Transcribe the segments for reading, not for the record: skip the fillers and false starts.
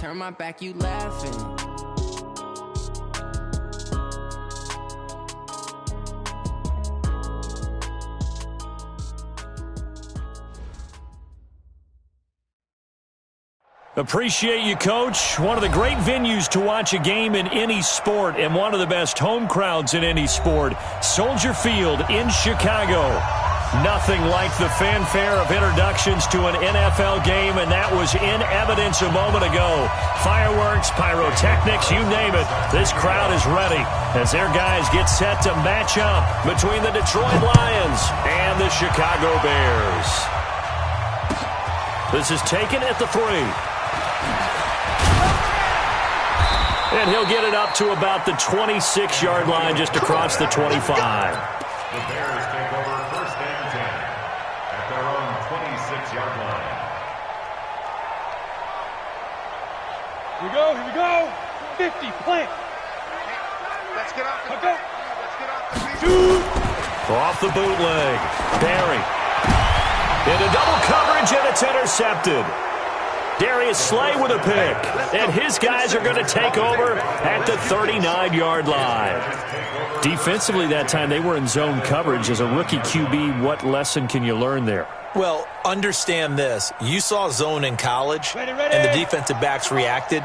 turn my back, you laughing. Appreciate you, Coach. One of the great venues to watch a game in any sport and one of the best home crowds in any sport. Soldier Field in Chicago. Nothing like the fanfare of introductions to an NFL game, and that was in evidence a moment ago. Fireworks, pyrotechnics, you name it. This crowd is ready as their guys get set to match up between the Detroit Lions and the Chicago Bears. This is taken at the 3. And he'll get it up to about the 26-yard line just across the 25. The Bears take over first and 10 at their own 26-yard line. Here we go. 50, plant. Let's get off the Okay. Let's get off the Shoot. Off the bootleg. Barry. Into double coverage, and it's intercepted. Darius Slay with a pick, and his guys are going to take over at the 39-yard line. Defensively that time, they were in zone coverage. As a rookie QB, what lesson can you learn there? Well, understand this. You saw zone in college, and the defensive backs reacted,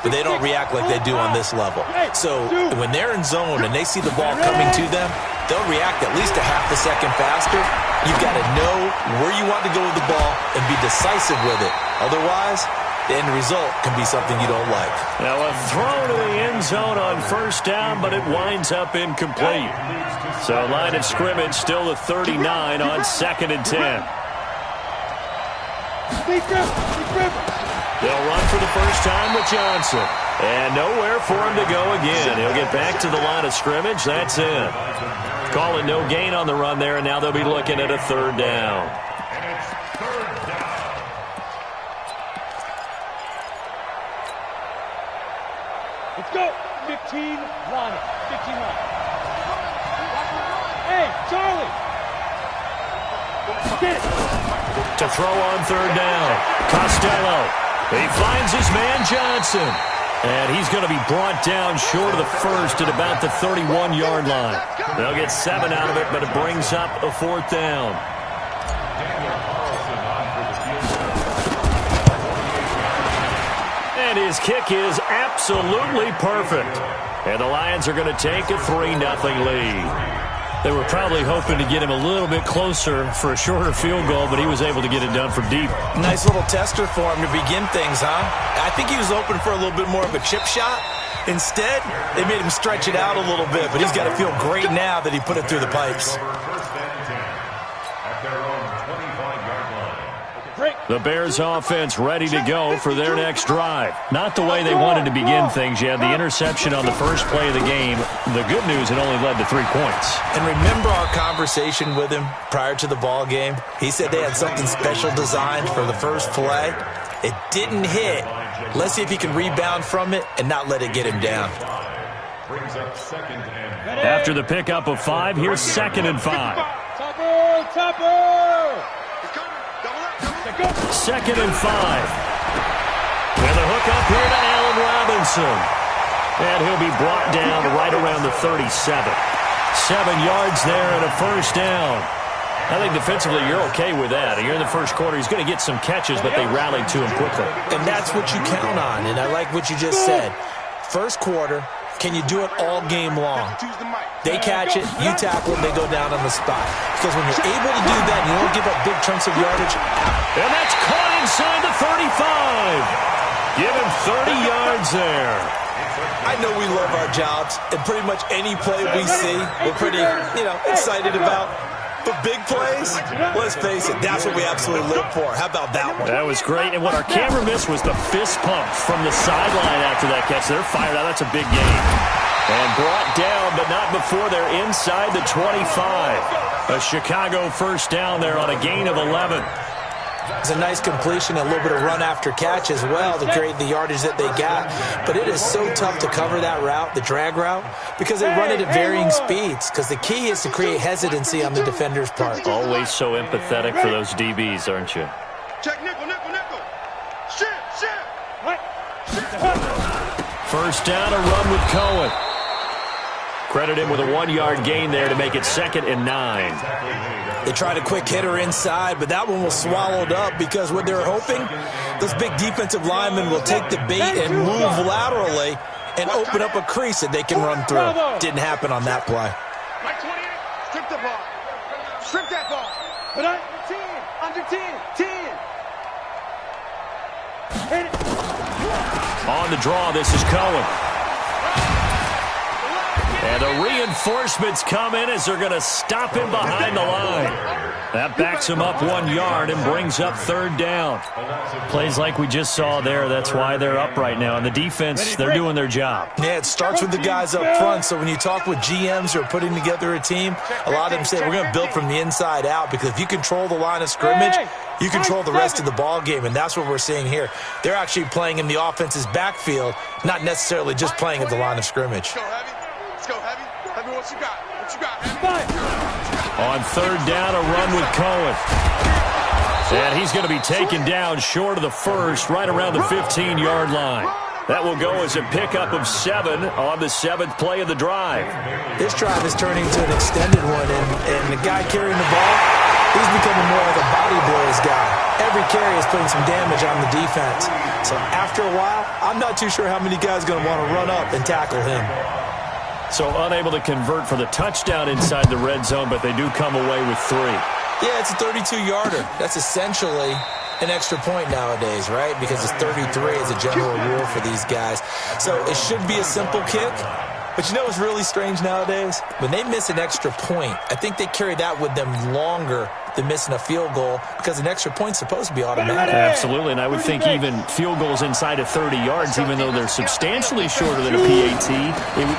but they don't react like they do on this level. So when they're in zone and they see the ball coming to them, they'll react at least a half a second faster. You've got to know where you want to go with the ball and be decisive with it. Otherwise, the end result can be something you don't like. Now a throw to the end zone on first down, but it winds up incomplete. So line of scrimmage still the 39 on 2nd and 10. They'll run for the first time with Johnson. And nowhere for him to go again. He'll get back to the line of scrimmage. That's it. Calling no gain on the run there, and now they'll be looking at a 3rd down. And it's 3rd down. Let's go. 15 line. 15 line. Hey, Charlie. Get it. To throw on 3rd down. Costello. He finds his man Johnson. And he's going to be brought down short of the first at about the 31-yard line. They'll get 7 out of it, but it brings up a 4th down. And his kick is absolutely perfect. And the Lions are going to take a 3-0 lead. They were probably hoping to get him a little bit closer for a shorter field goal, but he was able to get it done from deep. Nice little tester for him to begin things, huh? I think he was hoping for a little bit more of a chip shot. Instead, they made him stretch it out a little bit, but he's got to feel great now that he put it through the pipes. The Bears offense ready to go for their next drive. Not the way they wanted to begin things. You had the interception on the first play of the game. The good news, it only led to 3 points. And remember our conversation with him prior to the ball game? He said they had something special designed for the first play. It didn't hit. Let's see if he can rebound from it and not let it get him down. After the pickup of 5, here's 2nd and 5. Topper! 2nd and 5. And the hook up here to Allen Robinson. And he'll be brought down right around the 37. 7 yards there and a 1st down. I think defensively you're okay with that. You're in the first quarter. He's going to get some catches, but they rallied to him quickly. And that's what you count on, and I like what you just said. First quarter, can you do it all game long? They catch it, you tackle them, they go down on the spot. Because when you're able to do that, you don't give up big chunks of yardage. And that's caught inside the 35. Give him 30 yards there. I know we love our jobs, and pretty much any play we see, we're pretty, excited about. But big plays, let's face it, that's what we absolutely live for. How about that one? That was great. And what our camera missed was the fist pump from the sideline after that catch. They're fired out. That's a big game. And brought down, but not before they're inside the 25. A Chicago 1st down there on a gain of 11. It's a nice completion, a little bit of run after catch as well to create the yardage that they got. But it is so tough to cover that route, the drag route, because they run it at varying speeds. Because the key is to create hesitancy on the defender's part. Always so empathetic for those DBs, aren't you? Check nickel. Shift. First down, a run with Cohen. Credit him with a 1-yard gain there to make it 2nd and 9. They tried a quick hitter inside, but that one was swallowed up because what they were hoping, those big defensive linemen will take the bait and move laterally and open up a crease that they can run through. Didn't happen on that play. Right 28. Strip the ball. Strip that ball. Put on 10. Under 10. 10. Hit it. On the draw, this is Cohen. And the reinforcements come in as they're going to stop him behind the line. That backs him up 1 yard and brings up 3rd down. Plays like we just saw there. That's why they're up right now. And the defense, they're doing their job. Yeah, it starts with the guys up front. So when you talk with GMs who are putting together a team, a lot of them say, we're going to build from the inside out, because if you control the line of scrimmage, you control the rest of the ball game, and that's what we're seeing here. They're actually playing in the offense's backfield, not necessarily just playing at the line of scrimmage. Let's go, Heavy. Heavy, what you got? What you got, Heavy? On 3rd down, a run with Cohen. And he's going to be taken down short of the first, right around the 15-yard line. That will go as a pickup of 7 on the 7th play of the drive. This drive is turning into an extended one, and the guy carrying the ball, he's becoming more like a body blows guy. Every carry is putting some damage on the defense. So after a while, I'm not too sure how many guys are going to want to run up and tackle him. So unable to convert for the touchdown inside the red zone, but they do come away with 3. Yeah, it's a 32-yarder. That's essentially an extra point nowadays, right? Because it's 33 as a general rule for these guys. So it should be a simple kick. But you know what's really strange nowadays? When they miss an extra point, I think they carry that with them longer than missing a field goal, because an extra point's supposed to be automatic. Absolutely, and I would think even field goals inside of 30 yards, even though they're substantially shorter than a PAT,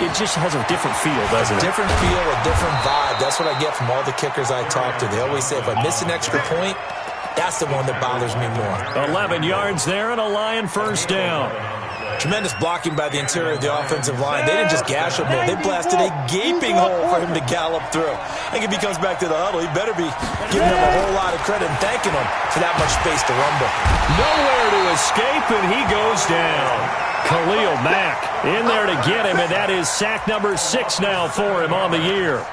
it just has a different feel, doesn't it? A different feel, a different vibe. That's what I get from all the kickers I talk to. They always say, if I miss an extra point, that's the one that bothers me more. 11 yards there and a Lion first down. Tremendous blocking by the interior of the offensive line. They didn't just gash him there. They blasted a gaping hole for him to gallop through. I think if he comes back to the huddle, he better be giving him a whole lot of credit and thanking him for that much space to rumble. Nowhere to escape, and he goes down. Khalil Mack in there to get him, and that is sack number 6 now for him on the year.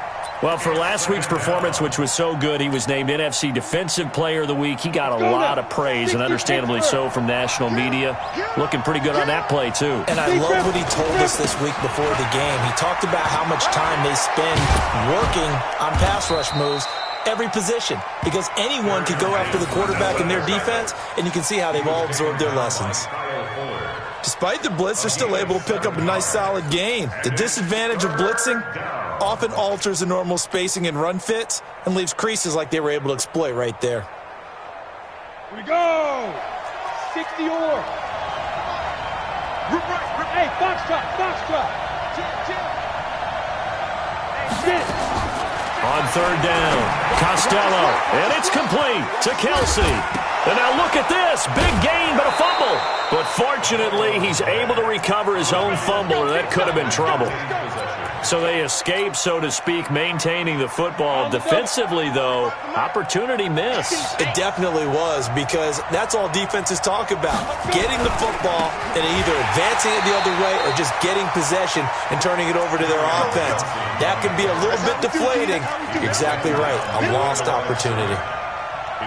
Well, for last week's performance, which was so good, he was named NFC Defensive Player of the Week. He got a lot of praise, and understandably so, from national media. Looking pretty good on that play, too. And I love what he told us this week before the game. He talked about how much time they spend working on pass rush moves, every position, because anyone could go after the quarterback in their defense, and you can see how they've all absorbed their lessons. Despite the blitz, they're still able to pick up a nice, solid gain. The disadvantage of blitzing often alters the normal spacing and run fits and leaves creases like they were able to exploit right there. Here we go! 60 or. Hey, foxtrot, foxtrot. Hey, on 3rd down, Costello, and it's complete to Kelsey. And now look at this, big gain but a fumble. But fortunately, he's able to recover his own fumble, and that could have been trouble. So they escape, so to speak, maintaining the football. Defensively, though, opportunity missed. It definitely was, because that's all defenses talk about. Getting the football and either advancing it the other way or just getting possession and turning it over to their offense. That can be a little bit deflating. You're exactly right. A lost opportunity.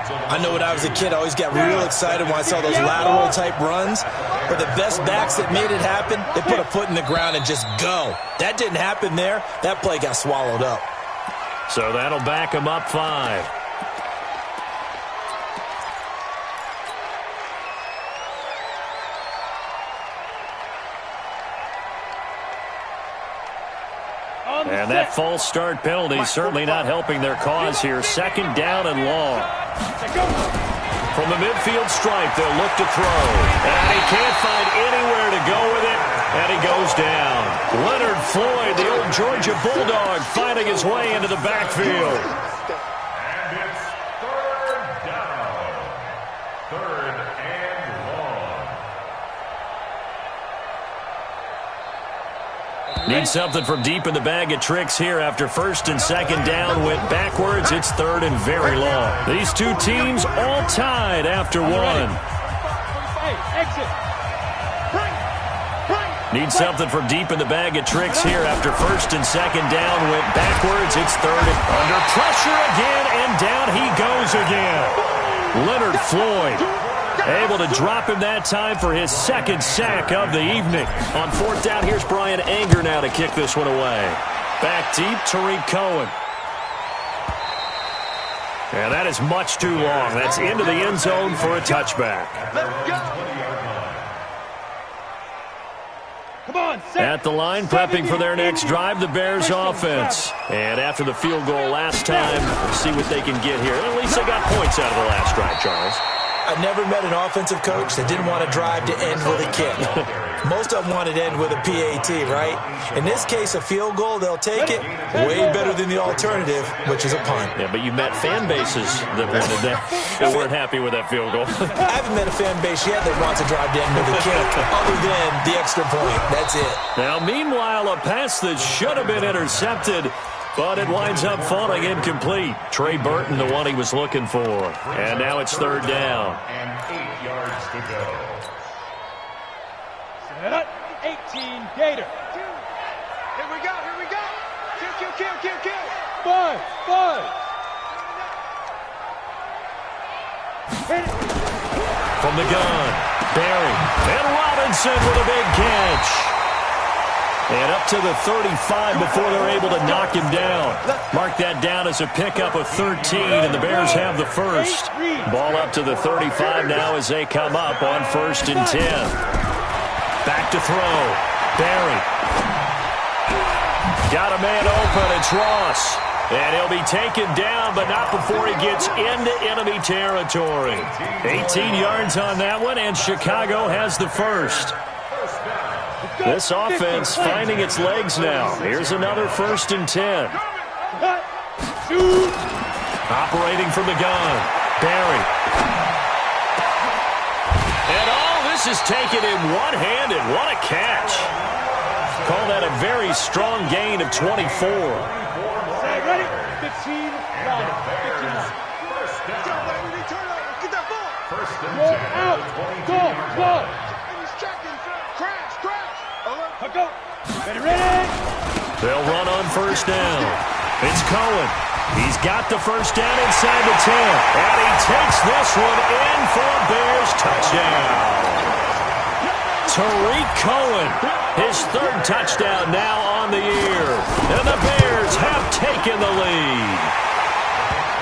I know when I was a kid, I always got real excited when I saw those lateral-type runs. But the best backs that made it happen, they put a foot in the ground and just go. That didn't happen there. That play got swallowed up. So that'll back them up 5. And that false start penalty certainly not helping their cause here. 2nd down and long. From the midfield stripe, they'll look to throw. And he can't find anywhere to go with it, and he goes down. Leonard Floyd, the old Georgia Bulldog, finding his way into the backfield. And it's 3rd down. 3rd and long. Need something from deep in the bag of tricks here after 1st and 2nd down went backwards. It's 3rd and very long. These two teams all tied after 1. Hey, exit. Need something from deep in the bag of tricks here after first and second down. Went backwards. It's third. Under pressure again, and down he goes again. Leonard Floyd able to drop him that time for his second sack of the evening. On fourth down, here's Brian Anger now to kick this one away. Back deep, Tariq Cohen. And that is much too long. That's into the end zone for a touchback. Come on, at the line, prepping for their next drive, the Bears offense. And after the field goal last time, we'll see what they can get here. At least they got points out of the last drive, Charles. I never met an offensive coach that didn't want to drive to end with a kick. Most of them wanted to end with a PAT, right? In this case, a field goal, they'll take it. Way better than the alternative, which is a punt. Yeah, but you met fan bases that wanted that, that weren't happy with that field goal. I haven't met a fan base yet that wants to drive to end with a kick, other than the extra point. That's it. Now, meanwhile, a pass that should have been intercepted, but it winds up falling incomplete. Trey Burton, the one he was looking for. And now it's third down. And 8 yards to go. 18 Gator. Here we go, here we go. Kill. 5. From the gun, Barry. And Robinson with a big catch. And up to the 35 before they're able to knock him down. Mark that down as a pickup of 13, and the Bears have the first. Ball up to the 35 now as they come up on 1st and 10. Back to throw. Barry. Got a man open. It's Ross. And he'll be taken down, but not before he gets into enemy territory. 18 yards on that one, and Chicago has the first. This offense finding its legs now. Here's another 1st and 10. Operating from the gun. Barry. And all this is taken in one-handed. What a catch. Call that a very strong gain of 24. Ready? 15, 9, 59. Get that ball. First and Go 10. out. Go. And he's checking. Crash. Go. Ready. They'll run on 1st down. It's Cohen. He's got the 1st down inside the 10. And he takes this one in for a Bears touchdown. Tariq Cohen, his 3rd touchdown now on the year. And the Bears have taken the lead.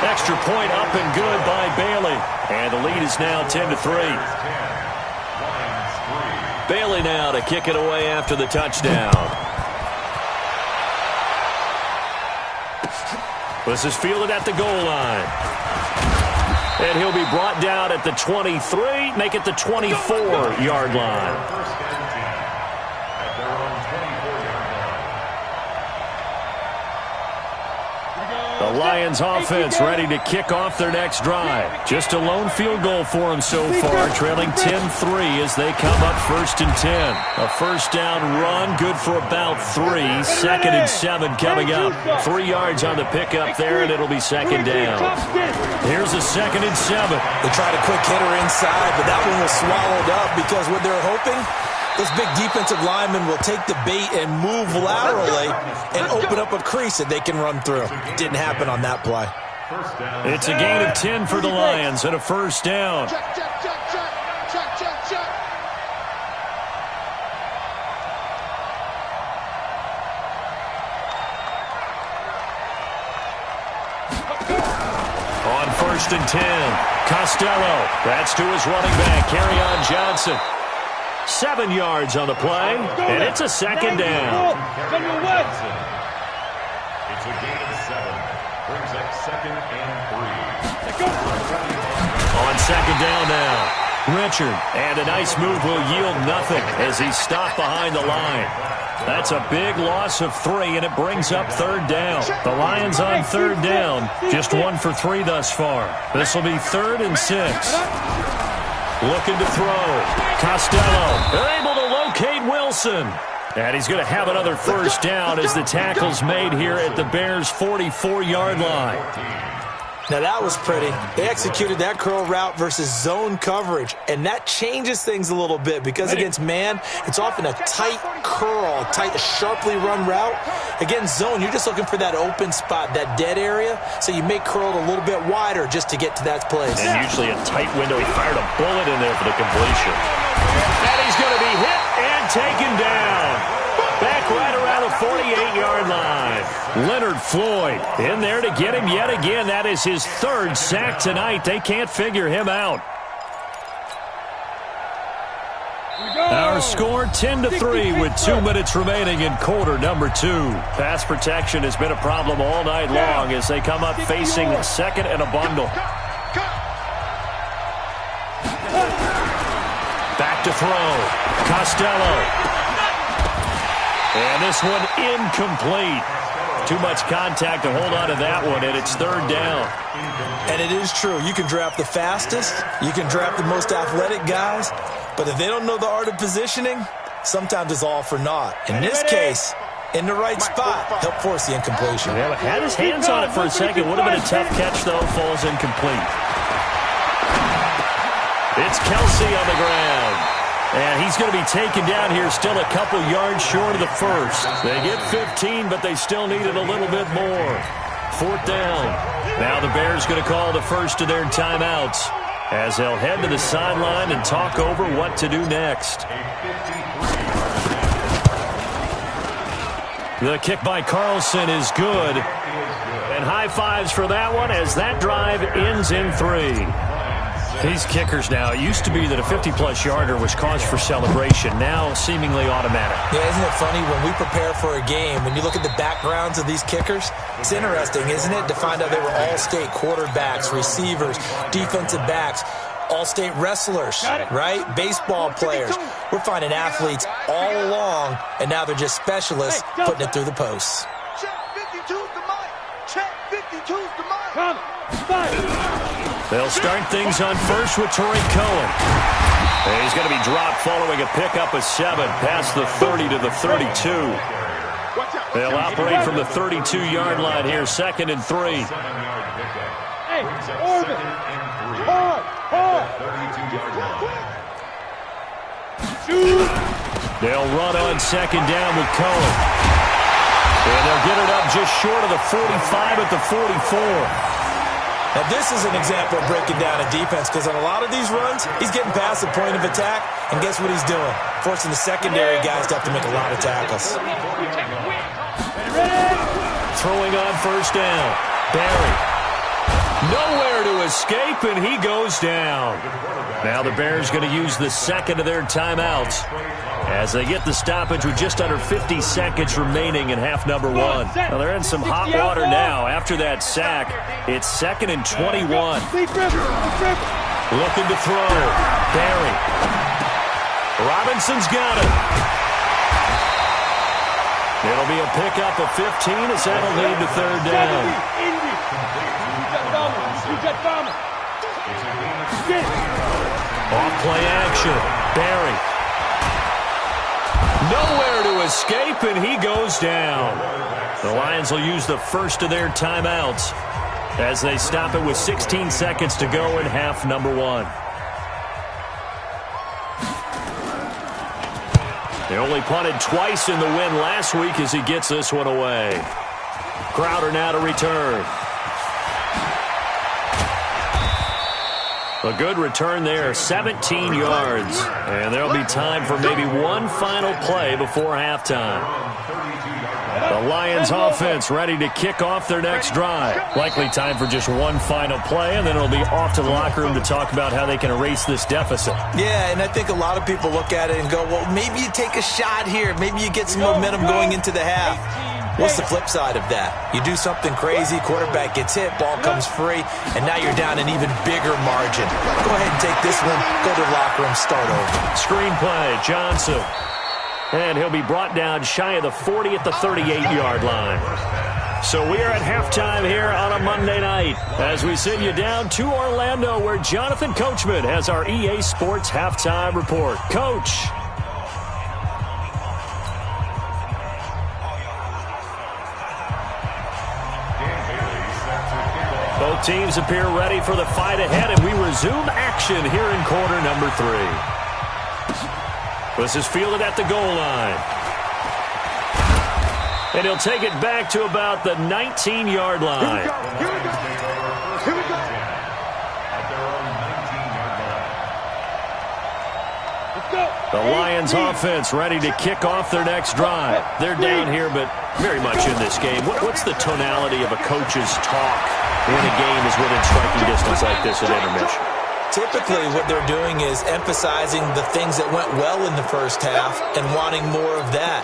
Extra point up and good by Bailey. And the lead is now 10-3. Bailey now to kick it away after the touchdown. This is fielded at the goal line. And he'll be brought down at the 23, make it the 24-yard line. First and 10 at their own 24-yard line. The Lions offense ready to kick off their next drive. Just a lone field goal for them so far, trailing 10-3 as they come up 1st and 10. A 1st down run, good for about 3. 2nd and 7 coming up. 3 yards on the pickup there, and it'll be 2nd down. Here's a 2nd and 7. They tried a quick hitter inside, but that one was swallowed up because what they're hoping, this big defensive lineman will take the bait and move laterally and open up a crease that they can run through. Didn't happen on that play. It's a gain of 10 for the Lions and a 1st down. Check. On 1st and 10, Costello. That's to his running back, Kerryon Johnson. 7 yards on the play, and it's a 2nd down. It's a gain of 7. Brings up 2nd and 3. On 2nd down now, Richard. And a nice move will yield nothing as he's stopped behind the line. That's a big loss of 3, and it brings up 3rd down. The Lions on 3rd down, just 1 for 3 thus far. This will be 3rd and 6. Looking to throw. Costello. They're able to locate Wilson. And he's going to have another 1st down as the tackle's made here at the Bears' 44-yard line. Now that was pretty. They executed that curl route versus zone coverage, and that changes things a little bit because against man, it's often a tight curl, tight, sharply run route. Against zone, you're just looking for that open spot, that dead area, so you may curl it a little bit wider just to get to that place. And usually a tight window. He fired a bullet in there for the completion. And he's going to be hit and taken down. Back right around the 48-yard line. Leonard Floyd in there to get him yet again. That is his third sack tonight. They can't figure him out. Our score 10-3 with 2 minutes remaining in quarter number 2. Pass protection has been a problem all night long as they come up facing second and a bundle. Back to throw. Costello. And this one incomplete. Too much contact to hold on to that one, and it's third down. And it is true. You can draft the fastest. You can draft the most athletic guys. But if they don't know the art of positioning, sometimes it's all for naught. In this case, in the right spot, help force the incompletion. Yeah, had his hands on it for a second. Would have been a tough catch, though. Falls incomplete. It's Kelsey on the ground. And he's going to be taken down here still a couple yards short of the first. They get 15, but they still need it a little bit more. Fourth down. Now the Bears going to call the first of their timeouts as they'll head to the sideline and talk over what to do next. The kick by Carlson is good. And high fives for that one as that drive ends in 3. These kickers now, it used to be that a 50-plus yarder was cause for celebration, now seemingly automatic. Yeah, isn't it funny when we prepare for a game, when you look at the backgrounds of these kickers, it's interesting, isn't it, to find out they were all-state quarterbacks, receivers, defensive backs, all-state wrestlers, right? Baseball players. We're finding athletes all along, and now they're just specialists putting it through the posts. Check 52's the mic. Check 52's the mic. Come. They'll start things on first with Tariq Cohen. And he's going to be dropped following a pickup of 7 past the 30 to the 32. They'll operate from the 32-yard line here, 2nd and 3. Hey, Orbit. Hard. They'll run on 2nd down with Cohen. And they'll get it up just short of the 45 at the 44. Now, this is an example of breaking down a defense because on a lot of these runs, he's getting past the point of attack, and guess what he's doing? Forcing the secondary guys to have to make a lot of tackles. Throwing on first down. Barry. Nowhere to escape, and he goes down. Now the Bears going to use the second of their timeouts as they get the stoppage with just under 50 seconds remaining in half number 1. Now they're in some hot water now. After that sack, it's 2nd and 21. Looking to throw. Barry. Robinson's got it. It'll be a pickup of 15 as that'll lead to third down. Off play action. Barry. Nowhere to escape, and he goes down. The Lions will use the first of their timeouts as they stop it with 16 seconds to go in half number 1. They only punted twice in the win last week as he gets this one away. Crowder now to return. A good return there, 17 yards. And there'll be time for maybe one final play before halftime. The Lions offense ready to kick off their next drive. Likely time for just one final play, and then it'll be off to the locker room to talk about how they can erase this deficit. Yeah, and I think a lot of people look at it and go, well, maybe you take a shot here. Maybe you get some momentum going into the half. What's the flip side of that? You do something crazy, quarterback gets hit, ball comes free, and now you're down an even bigger margin. Go ahead and take this one, go to the locker room, start over. Screenplay, Johnson. And he'll be brought down shy of the 40 at the 38-yard line. So we are at halftime here on a Monday night as we send you down to Orlando where Jonathan Coachman has our EA Sports halftime report. Coach. Both teams appear ready for the fight ahead, and we resume action here in quarter number 3. This is fielded at the goal line. And he'll take it back to about the 19-yard line. Here we go. Here we go. At their own 19-yard line. Let's go. The Lions offense ready to kick off their next drive. They're down here, but very much in this game. What's the tonality of a coach's talk when a game is within striking distance like this at intermission? Typically, what they're doing is emphasizing the things that went well in the first half and wanting more of that.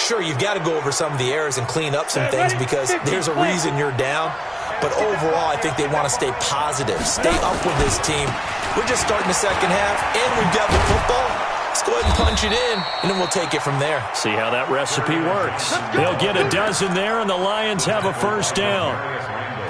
Sure, you've got to go over some of the errors and clean up some things because there's a reason you're down. But overall, I think they want to stay positive, stay up with this team. We're just starting the second half, and we've got the football. Let's go ahead and punch it in, and then we'll take it from there. See how that recipe works. They'll get a dozen there, and the Lions have a first down.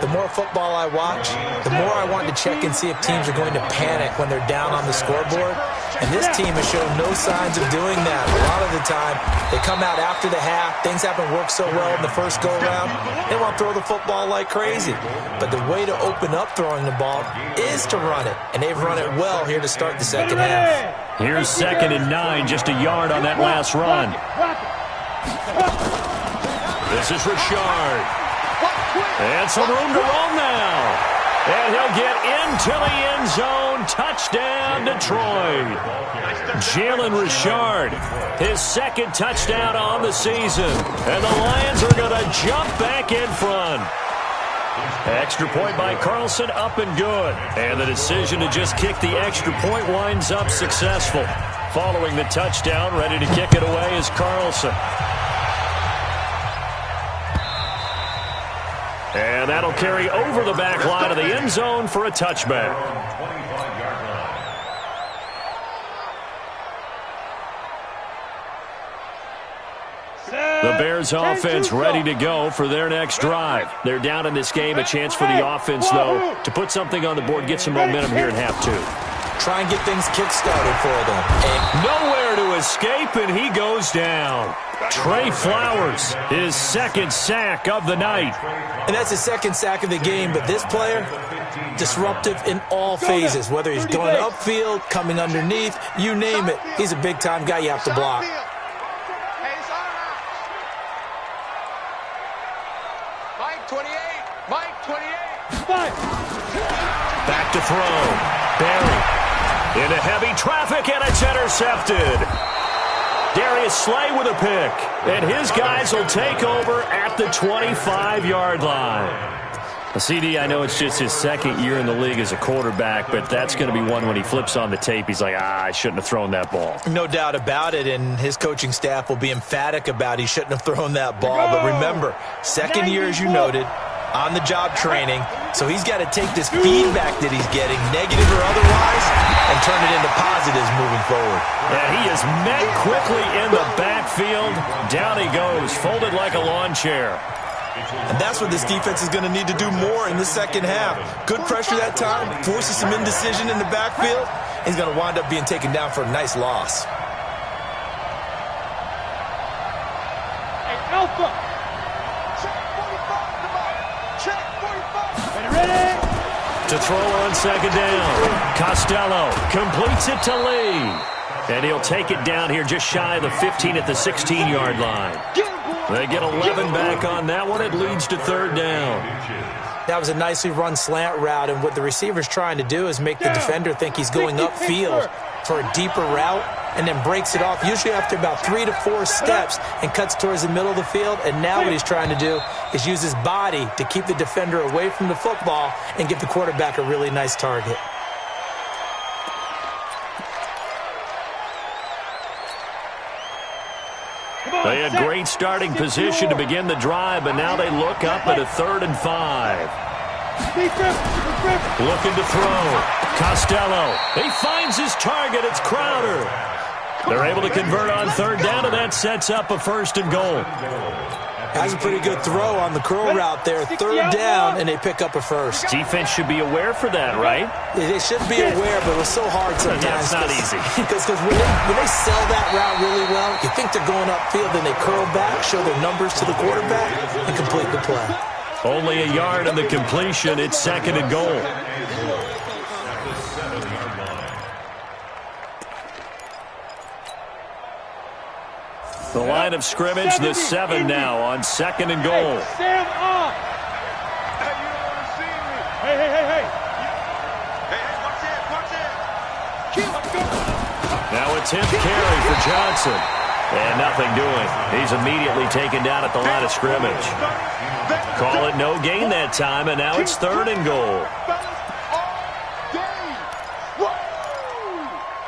The more football I watch, the more I want to check and see if teams are going to panic when they're down on the scoreboard. And this team has shown no signs of doing that. A lot of the time, they come out after the half. Things haven't worked so well in the first go-around. They want to throw the football like crazy. But the way to open up throwing the ball is to run it. And they've run it well here to start the second half. Here's 2nd and 9, just a yard on that last run. This is Richard. And some room to roll now. And he'll get into the end zone. Touchdown, Detroit. Jalen Richard, his 2nd touchdown on the season. And the Lions are going to jump back in front. Extra point by Carlson, up and good. And the decision to just kick the extra point winds up successful. Following the touchdown, ready to kick it away is Carlson. And that'll carry over the back line of the end zone for a touchback. The Bears offense ready to go for their next drive. They're down in this game. A chance for the offense, though, to put something on the board, get some momentum here in half 2. Try and get things kick-started for them. And nowhere to escape, and he goes down. Trey Flowers, his 2nd sack of the night. And that's his 2nd sack of the game, but this player, disruptive in all phases, whether he's going upfield, coming underneath, you name it. He's a big-time guy you have to block. Mike 28. Mike 28. Back to throw. Barry into heavy traffic, and it's intercepted. Darius Slay with a pick, and his guys will take over at the 25-yard line. CD, I know it's just his 2nd year in the league as a quarterback, but that's going to be one when he flips on the tape, he's like, I shouldn't have thrown that ball. No doubt about it, and his coaching staff will be emphatic about he shouldn't have thrown that ball. But remember, 2nd year, as you noted, on-the-job training, so he's got to take this feedback that he's getting, negative or otherwise, and turn it into positives moving forward. And he is met quickly in the backfield. Down he goes, folded like a lawn chair. And that's what this defense is going to need to do more in the second half. Good pressure that time, forces some indecision in the backfield. He's going to wind up being taken down for a nice loss. Hey, Alpha. Check 45. Come on. Check 45. Ready? To throw on 2nd down. Costello completes it to Lee. And he'll take it down here just shy of the 15 at the 16-yard line. They get 11 back on that one. It leads to 3rd down. That was a nicely run slant route, and what the receiver's trying to do is make the defender think he's going upfield for a deeper route and then breaks it off, usually after about 3 to 4 steps, and cuts towards the middle of the field. And now what he's trying to do is use his body to keep the defender away from the football and give the quarterback a really nice target. They had great starting position to begin the drive, but now they look up at a 3rd and 5. Looking to throw. Costello. He finds his target. It's Crowder. They're able to convert on 3rd down, and that sets up a 1st and goal. That's a pretty good throw on the curl route there. 3rd down, and they pick up a 1st. Defense should be aware for that, right? They should be aware, but it was so hard sometimes. Yeah, it's not easy. Because when they sell that route really well, you think they're going upfield, then they curl back, show their numbers to the quarterback, and complete the play. Only a yard in the completion. It's 2nd and goal. The line of scrimmage, the 7 now on 2nd and goal. Hey, Sam up. Hey, you don't want to see me. Hey. Hey, watch it. Let's go. Now a 10th carry for Johnson. And nothing doing. He's immediately taken down at the line of scrimmage. Call it no gain that time, and now it's 3rd and goal.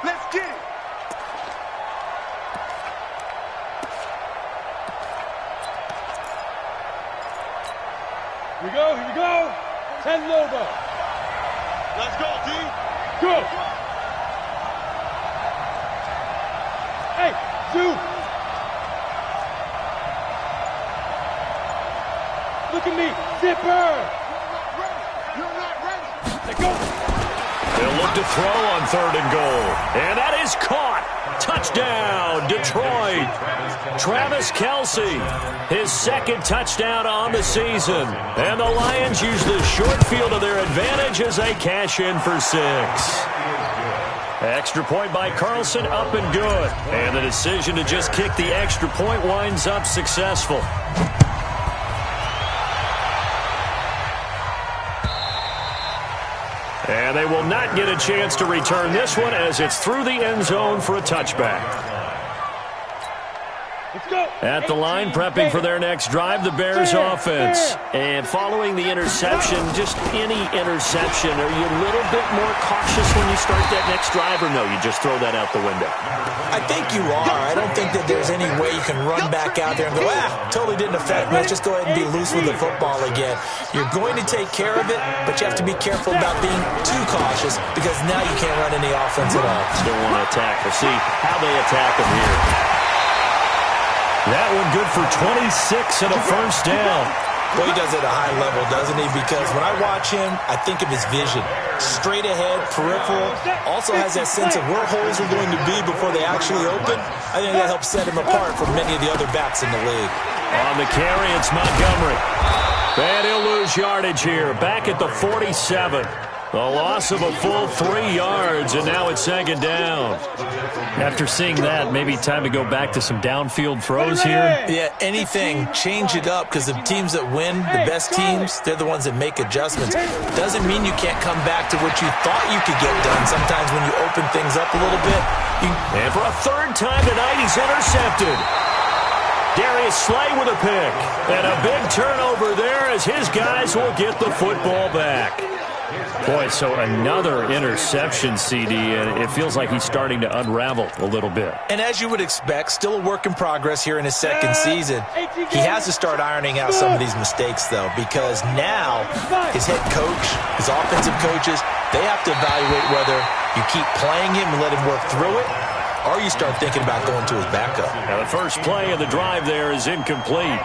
Let's get it. Here we go. 10 Lobo. Let's go, D. Go. Hey, Zoo. Look at me. Zipper. You're not ready. Let go. They'll look to throw on 3rd and goal. And that is caught. Touchdown, Detroit. Travis Kelce, his 2nd touchdown on the season. And the Lions use the short field to their advantage as they cash in for 6. Extra point by Carlson, up and good. And the decision to just kick the extra point winds up successful. And they will not get a chance to return this one as it's through the end zone for a touchback. Let's go. At the line, prepping for their next drive, the Bears offense. And following the interception, just any interception, are you a little bit more cautious when you start that next drive, or no, you just throw that out the window? I think you are. I don't think that there's any way you can run back out there and go, totally didn't affect me. Let's just go ahead and be loose with the football again. You're going to take care of it, but you have to be careful about being too cautious because now you can't run any offense at all. Still want to attack. We'll see how they attack them here. That one good for 26 and a first down. Well, he does it at a high level, doesn't he? Because when I watch him, I think of his vision. Straight ahead, peripheral. Also has that sense of where holes are going to be before they actually open. I think that helps set him apart from many of the other backs in the league. On the carry, it's Montgomery. And he'll lose yardage here. Back at the 47. The loss of a full 3 yards, and now it's 2nd down. After seeing that, maybe time to go back to some downfield throws here. Yeah, anything. Change it up because the teams that win, the best teams, they're the ones that make adjustments. Doesn't mean you can't come back to what you thought you could get done. Sometimes when you open things up a little bit. And for a 3rd time tonight, he's intercepted. Darius Slay with a pick. And a big turnover there as his guys will get the football back. Boy, so another interception, CD, and it feels like he's starting to unravel a little bit. And as you would expect, still a work in progress here in his 2nd season. He has to start ironing out some of these mistakes, though, because now his head coach, his offensive coaches, they have to evaluate whether you keep playing him and let him work through it, or you start thinking about going to his backup. Now, the first play of the drive there is incomplete.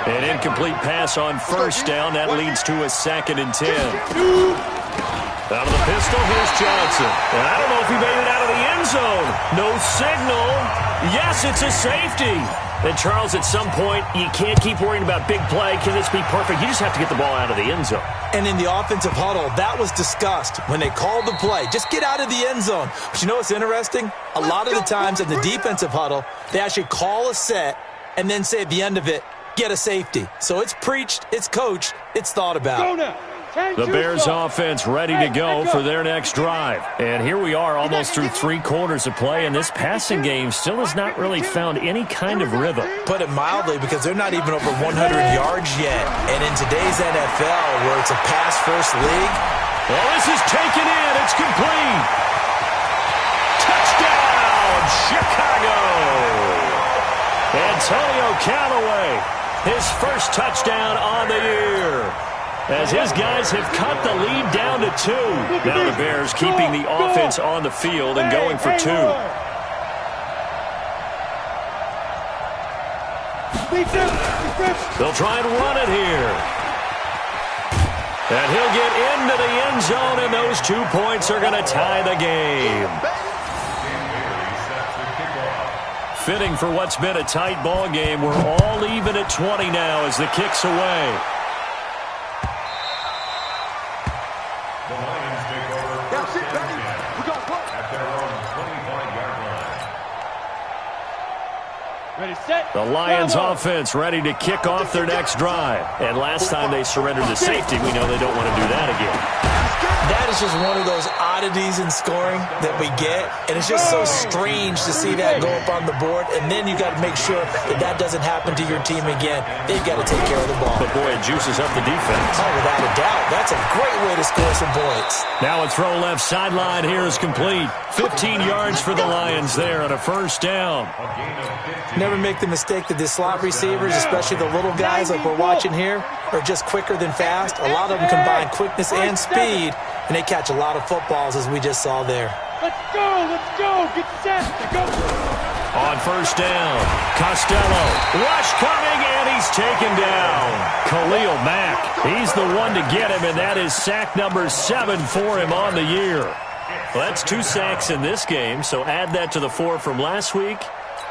An incomplete pass on 1st down. That leads to a 2nd and 10. Out of the pistol, here's Johnson. And I don't know if he made it out of the end zone. No signal. Yes, it's a safety. And, Charles, at some point, you can't keep worrying about big play. Can this be perfect? You just have to get the ball out of the end zone. And in the offensive huddle, that was discussed when they called the play. Just get out of the end zone. But you know what's interesting? A lot of the times in the defensive huddle, they actually call a set and then say at the end of it, get a safety. So it's preached, it's coached, it's thought about. The Bears offense ready to go for their next drive. And here we are almost through 3 quarters of play, and this passing game still has not really found any kind of rhythm. Put it mildly, because they're not even over 100 yards yet. And in today's NFL, where it's a pass-first league. Well, this is taken in. It's complete. Touchdown, Chicago. Antonio Callaway, his first touchdown on the year, as his guys have cut the lead down to 2. Now the Bears keeping the offense on the field and going for 2. They'll try and run it here. And he'll get into the end zone, and those 2 points are going to tie the game. Fitting for what's been a tight ball game. We're all even at 20 now as the kick's away. The Lions offense ready to kick off their next drive. And last time they surrendered the safety, we know they don't want to do that again. That is just one of those oddities in scoring that we get, and it's just so strange to see that go up on the board, and then you got to make sure that that doesn't happen to your team again. They've got to take care of the ball. But, boy, it juices up the defense. Oh, without a doubt. That's a great way to score some points. Now a throw left sideline here is complete. 15 yards for the Lions there on a first down. Never make the mistake that the slot receivers, especially the little guys like we're watching here, are just quicker than fast. A lot of them combine quickness and speed, and they catch a lot of footballs, as we just saw there. Let's go, get set, go. On first down, Costello, rush coming, and he's taken down. Khalil Mack, he's the one to get him, and that is sack number 7 for him on the year. Well, that's 2 sacks in this game, so add that to the 4 from last week.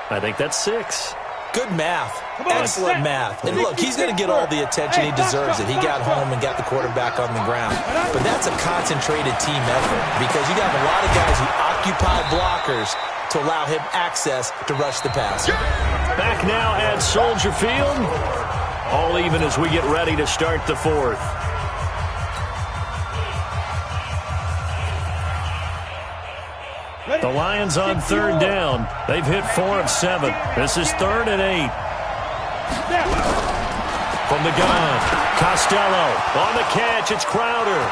I think that's 6. Good math. Excellent math. And look, he's going to get all the attention. He deserves it. He got home and got the quarterback on the ground. But that's a concentrated team effort because you got a lot of guys who occupy blockers to allow him access to rush the passer. Back now at Soldier Field. All even as we get ready to start the 4th. The Lions on 3rd down. They've hit 4 of 7. This is 3rd and 8. From the gun, Costello on the catch. It's Crowder.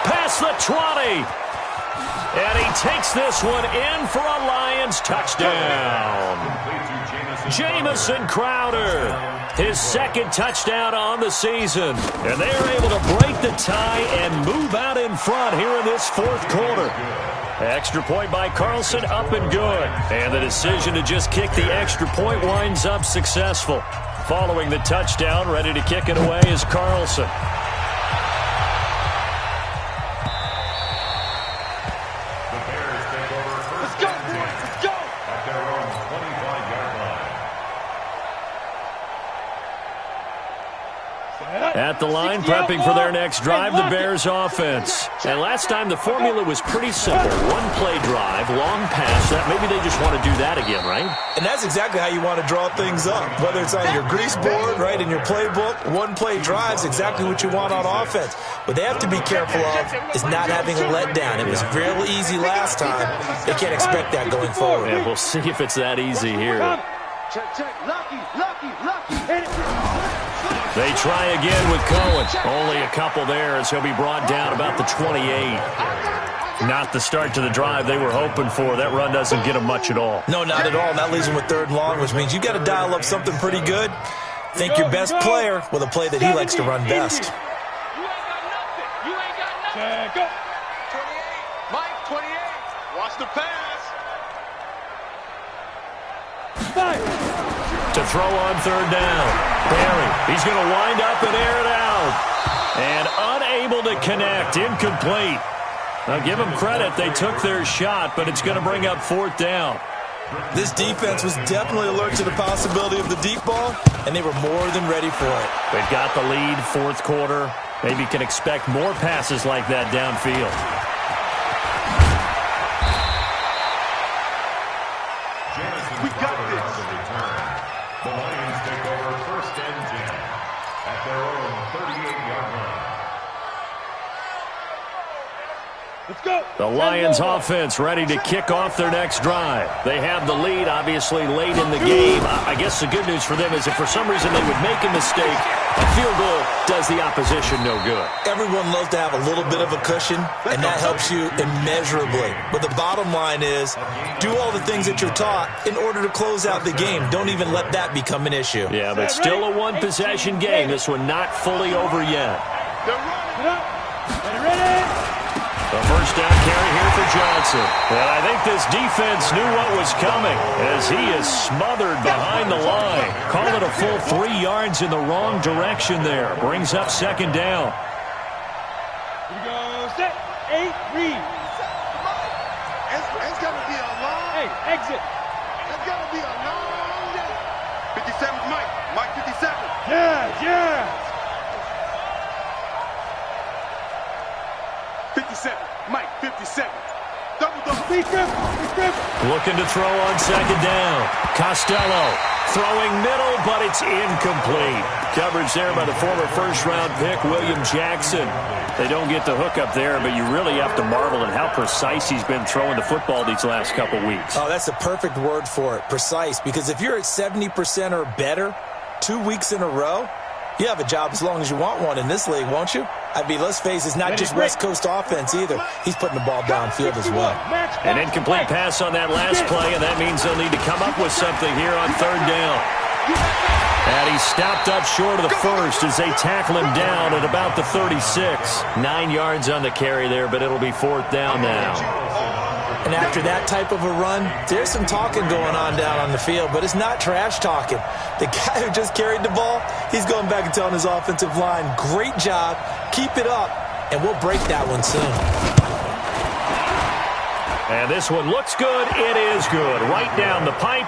Past the 20. And he takes this one in for a Lions touchdown. Jamison Crowder, his 2nd touchdown on the season. And they're able to break the tie and move out in front here in this 4th quarter. Extra point by Carlson, up and good. And the decision to just kick the extra point winds up successful. Following the touchdown, ready to kick it away is Carlson. Let's go, boys, let's go. At their own 25-yard line. At the line, prepping for their next drive, the Bears offense. And last time, the formula was pretty simple. 1-play drive, long pass. That maybe they just want to do that again, right? And that's exactly how you want to draw things up. Whether it's on your grease board, right, in your playbook, 1-play drive's exactly what you want on offense. What they have to be careful of is not having a letdown. It was real easy last time. They can't expect that going forward. And we'll see if it's that easy here. Check, lucky. Hit it. They try again with Cohen. Only a couple there as he'll be brought down about the 28. Not the start to the drive they were hoping for. That run doesn't get them much at all. No, not at all. And that leaves them with 3rd and long, which means you've got to dial up something pretty good. Think your best player with a play that he likes to run best. You ain't got nothing. Go. 28, Mike, 28. Watch the pass. 5. To throw on 3rd down. Barry, he's going to wind up and air it out. And unable to connect, incomplete. Now give them credit, they took their shot, but it's going to bring up 4th down. This defense was definitely alert to the possibility of the deep ball, and they were more than ready for it. They've got the lead, 4th quarter. Maybe can expect more passes like that downfield. We got this. The Lions take over 1st and 10 at their own 38-yard line. Let's go. The Lions offense ready to kick off their next drive. They have the lead, obviously, late in the game. I guess the good news for them is if for some reason they would make a mistake, a field goal does the opposition no good. Everyone loves to have a little bit of a cushion, and that helps you immeasurably. But the bottom line is, do all the things that you're taught in order to close out the game. Don't even let that become an issue. Yeah, but still a one-possession game. This one not fully over yet. Ready. The first down carry here for Johnson. And I think this defense knew what was coming as he is smothered behind the line. Call it a full 3 yards in the wrong direction there. Brings up 2nd down. Here we go. Set. 8. Read. It's going to be a long. Hey, exit. It's going to be a long day. 57, Mike. Mike, 57. Yeah. 57, Mike, 57. Double. Be careful. Looking to throw on 2nd down. Costello Throwing middle, but it's incomplete. Coverage there by the former first-round pick, William Jackson. They don't get the hook up there, but you really have to marvel at how precise he's been throwing the football these last couple weeks. Oh, that's the perfect word for it, precise. Because if you're at 70% or better 2 weeks in a row, you have a job as long as you want one in this league, won't you? I mean, let's face it, it's not just West Coast offense either. He's putting the ball downfield as well. An incomplete pass on that last play, and that means they'll need to come up with something here on third down. And he stopped up short of the first as they tackle him down at about the 36. 9 yards on the carry there, but it'll be fourth down now. And after that type of a run, there's some talking going on down on the field, but it's not trash talking. The guy who just carried the ball, he's going back and telling his offensive line, great job, keep it up, and we'll break that one soon. And this one looks good. It is good. Right down the pipe.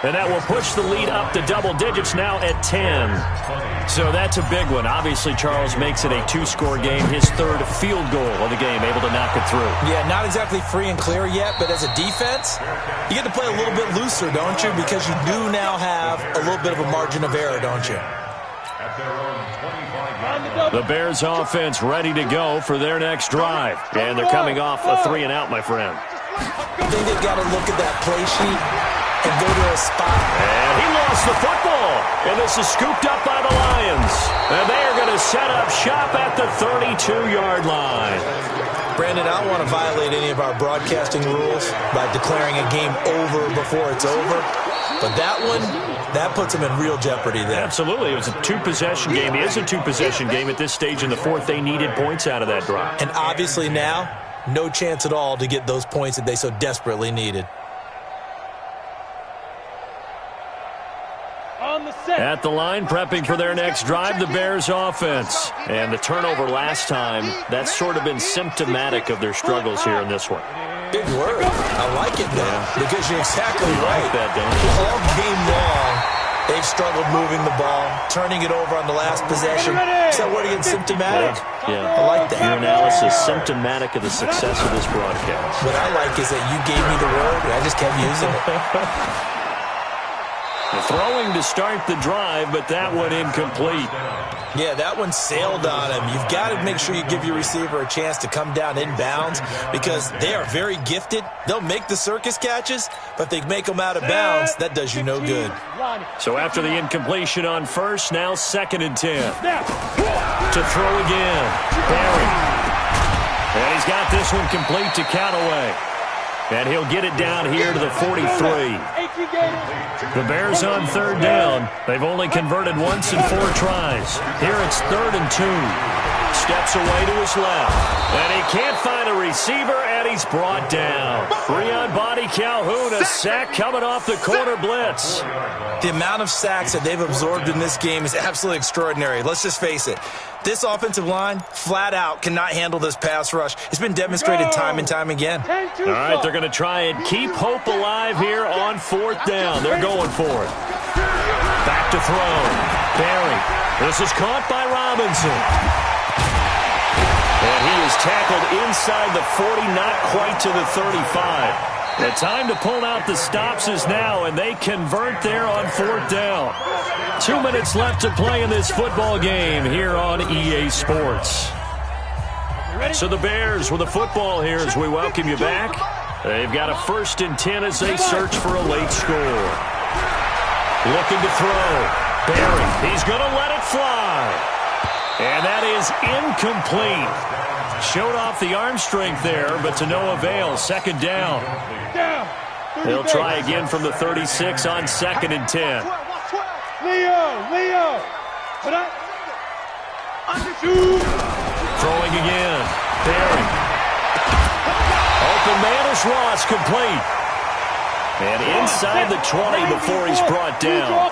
And that will push the lead up to double digits now at 10. So that's a big one. Obviously, Charles makes it a two-score game. His third field goal of the game, able to knock it through. Yeah, not exactly free and clear yet, but as a defense, you get to play a little bit looser, don't you? Because you do now have a little bit of a margin of error, don't you? The Bears offense ready to go for their next drive. And they're coming off a 3-and-out, my friend. I think they've got to look at that play sheet and go to a spot. And he lost the football. And this is scooped up by the Lions. And they are going to set up shop at the 32-yard line. Brandon, I don't want to violate any of our broadcasting rules by declaring a game over before it's over. But that one, that puts them in real jeopardy there. Absolutely. It was a two-possession game. It is a two-possession game at this stage in the fourth. They needed points out of that drive. And obviously now, no chance at all to get those points that they so desperately needed. At the line, prepping for their next drive, the Bears offense. And the turnover last time, that's sort of been symptomatic of their struggles here in this one. Big word. I like it, though, because you're exactly right. Like that, don't you? All game long, they've struggled moving the ball, turning it over on the last possession. Is that word again, symptomatic? Yeah. I like that. Your analysis, symptomatic of the success of this broadcast. What I like is that you gave me the word, and I just kept using it. Throwing to start the drive, but that one incomplete. Yeah, that one sailed on him. You've got to make sure you give your receiver a chance to come down inbounds because they are very gifted. They'll make the circus catches, but if they make them out of bounds, that does you no good. So after the incompletion on first, now 2nd and 10. To throw again. Barry. And he's got this one complete to Callaway. And he'll get it down here to the 43. The Bears on third down. They've only converted once in 4 tries. Here it's 3rd and 2. Steps away to his left. And he can't find a receiver, and he's brought down. 3 on Bonnie Calhoun, a sack coming off the corner blitz. The amount of sacks that they've absorbed in this game is absolutely extraordinary. Let's just face it. This offensive line, flat out, cannot handle this pass rush. It's been demonstrated time and time again. All right, they're going to try and keep hope alive here on 4th down. They're going for it. Back to throw. Barry. This is caught by Robinson. And he is tackled inside the 40, not quite to the 35. The time to pull out the stops is now, and they convert there on 4th down. 2 minutes left to play in this football game here on EA Sports. So the Bears with the football here as we welcome you back. They've got a 1st and 10 as they search for a late score. Looking to throw. Barry, he's going to let it fly. And that is incomplete. Showed off the arm strength there, but to no avail. 2nd down. They'll try again from the 36 on 2nd and 10. Leo. Throwing again. Barry. Open man is Ross, complete. And inside the 20 before he's brought down.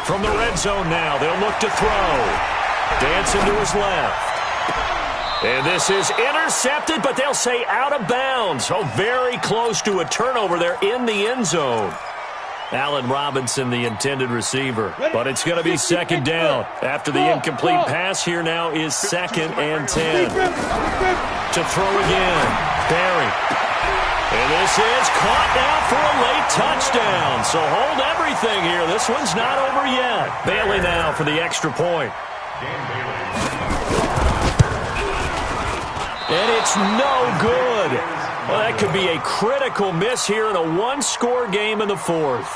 From the red zone now, they'll look to throw. Dancing to his left. And this is intercepted, but they'll say out of bounds. Oh, very close to a turnover there in the end zone. Allen Robinson, the intended receiver. But it's going to be 2nd down. After the incomplete pass, here now is 2nd and 10. To throw again. Barry. And this is caught now for a late touchdown. So hold everything here. This one's not over yet. Bailey now for the extra point. And it's no good. Well, that could be a critical miss here in a one-score game in the fourth.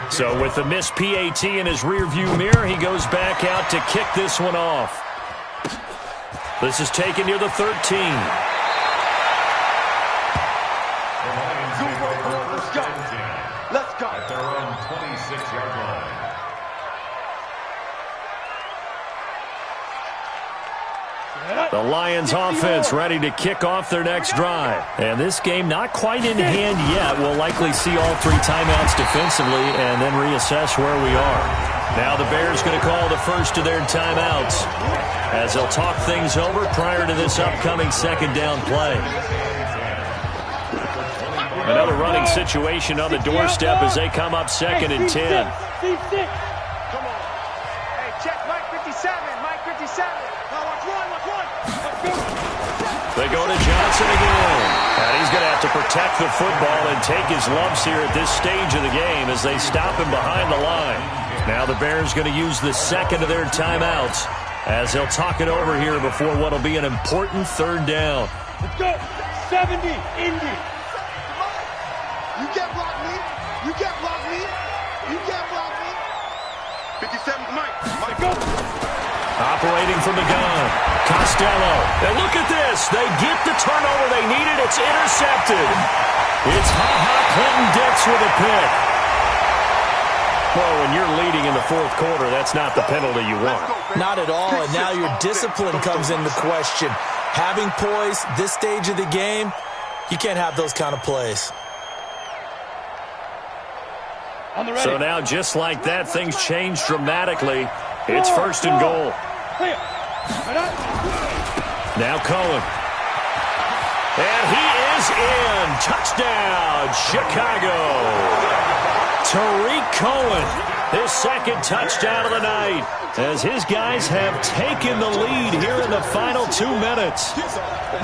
So with the missed PAT in his rearview mirror, he goes back out to kick this one off. This is taken near the 13. Let's go. At their own 26-yard line. The Lions offense ready to kick off their next drive. And this game not quite in hand yet. We'll likely see all three timeouts defensively and then reassess where we are. Now the Bears going to call the first of their timeouts as they'll talk things over prior to this upcoming second down play. Another running situation on the doorstep as they come up second and 10. Come on. Hey, check Mike 57. Mike 57. Now watch one. They go to Johnson again. And he's going to have to protect the football and take his lumps here at this stage of the game as they stop him behind the line. Now the Bears going to use the second of their timeouts as they'll talk it over here before what will be an important third down. Let's go. 70, Indy. You can't block me. You can't block me. You can't block me. 57, Mike. Mike, go. Operating from the gun, Costello. And look at this. They get the turnover they needed. It's intercepted. It's Clinton-Dix with a pick. Well, when you're leading in the fourth quarter, that's not the penalty you want. Not at all, and now your discipline comes into question. Having poise this stage of the game, you can't have those kind of plays. So now, just like that, things change dramatically. It's first and goal. Now Cohen. And he is in. Touchdown, Chicago. Tariq Cohen, his second touchdown of the night, as his guys have taken the lead here in the final 2 minutes.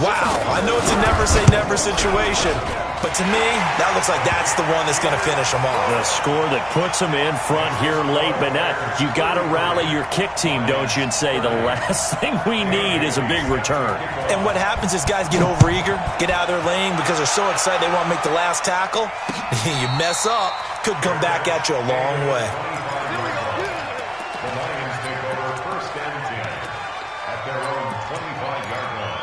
Wow, I know it's a never-say-never situation, but to me, that looks like that's the one that's going to finish them off. The score that puts them in front here late, but now you got to rally your kick team, don't you, and say the last thing we need is a big return. And what happens is guys get overeager, get out of their lane because they're so excited they want to make the last tackle. You mess up, could come back at you a long way. The Lions take over first and 10 at their own 25-yard line.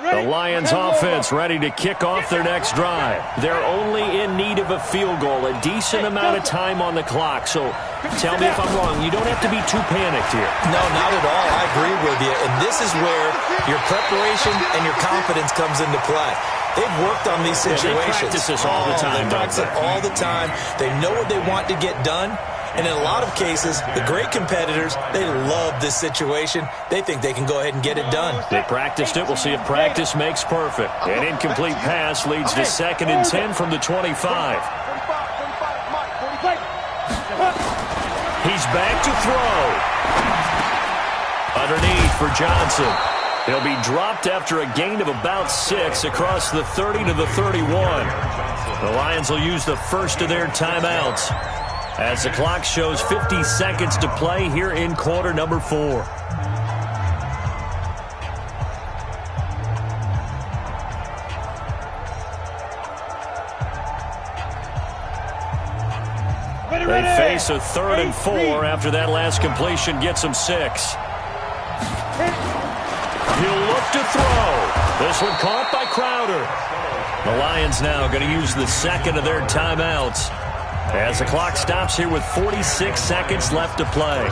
The Lions offense ready to kick off their next drive. They're only in need of a field goal, a decent amount of time on the clock. So tell me if I'm wrong. You don't have to be too panicked here. No, not at all. I agree with you. And this is where your preparation and your confidence comes into play. They've worked on these situations. They practice this all the time. They practice it all the time. They know what they want to get done. And in a lot of cases, the great competitors, they love this situation. They think they can go ahead and get it done. They practiced it. We'll see if practice makes perfect. An incomplete pass leads to second and 10 from the 25. He's back to throw. Underneath for Johnson. He'll be dropped after a gain of about 6 across the 30 to the 31. The Lions will use the first of their timeouts as the clock shows 50 seconds to play here in quarter number 4. They face a 3rd and 4 after that last completion gets them 6. He'll look to throw. This one caught by Crowder. The Lions now going to use the second of their timeouts as the clock stops here with 46 seconds left to play.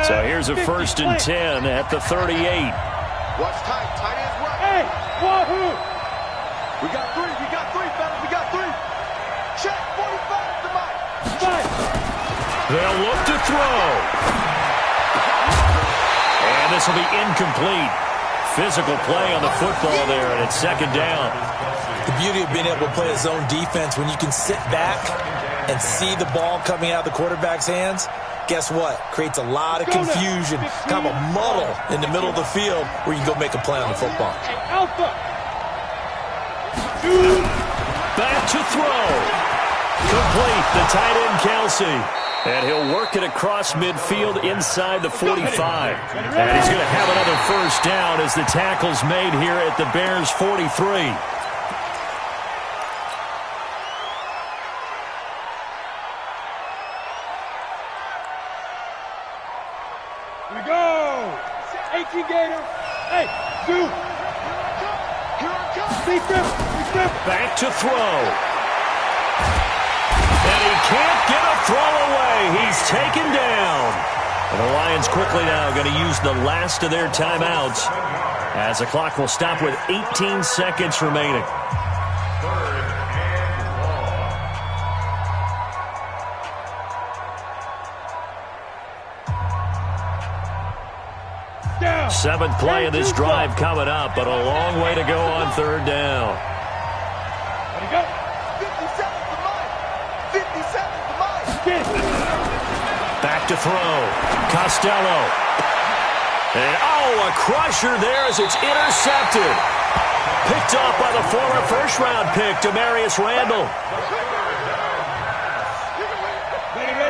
So here's a 1st and 10 at the 38. Watch tight. Tight ends right. Hey, wahoo! We got 3, fellas. We got 3. Check 45 to Mike. They'll look to throw. And this will be incomplete. Physical play on the football there, and it's second down. The beauty of being able to play a zone defense, when you can sit back and see the ball coming out of the quarterback's hands, guess what? Creates a lot of confusion, kind of a muddle in the middle of the field where you can go make a play on the football. Alpha. Back to throw. Complete, the tight end, Kelsey. And he'll work it across midfield inside the 45. And he's going to have another first down as the tackle's made here at the Bears' 43. Here we go. 18 Gator. Hey, two. Here I come. Beat them. Back to throw. And he can't get a throw away. He's taken down. And the Lions quickly now going to use the last of their timeouts as the clock will stop with 18 seconds remaining. Seventh play of this drive coming up, but a long way to go on third down. There you go. 57 for mine. 57 for mine. Back to throw. Costello. And a crusher there as it's intercepted. Picked off by the former first-round pick, Demarius Randall.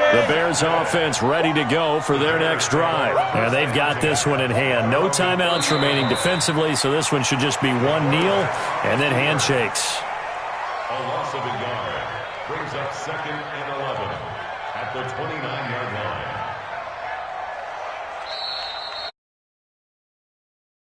The Bears offense ready to go for their next drive. And they've got this one in hand. No timeouts remaining defensively, so this one should just be one kneel and then handshakes. A loss of a yard brings up 2nd and 11 at the 29-yard line.